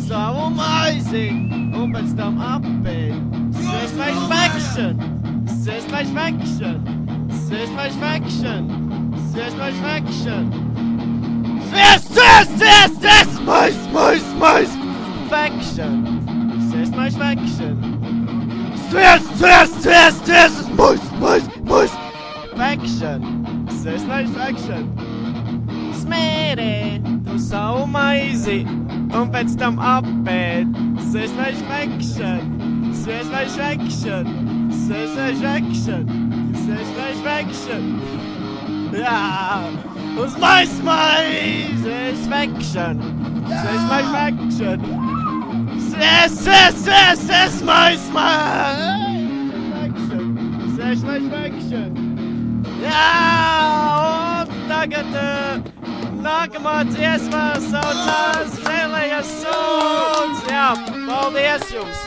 Savu maizi un pēc tam apēd. Satisfaction, satisfaction, satisfaction, satisfaction. Mais. Faction, satisfaction. Faction, satisfaction. Smērē tu savu maizi un pēc tam apēd. Satisfaction, satisfaction, satisfaction, satisfaction. Jā, uz maizi. Satisfaction, satisfaction. Satisfaction. Jā, un tagad nākamā dziesma saucās Zēlējas suns. Jā, paldies jums!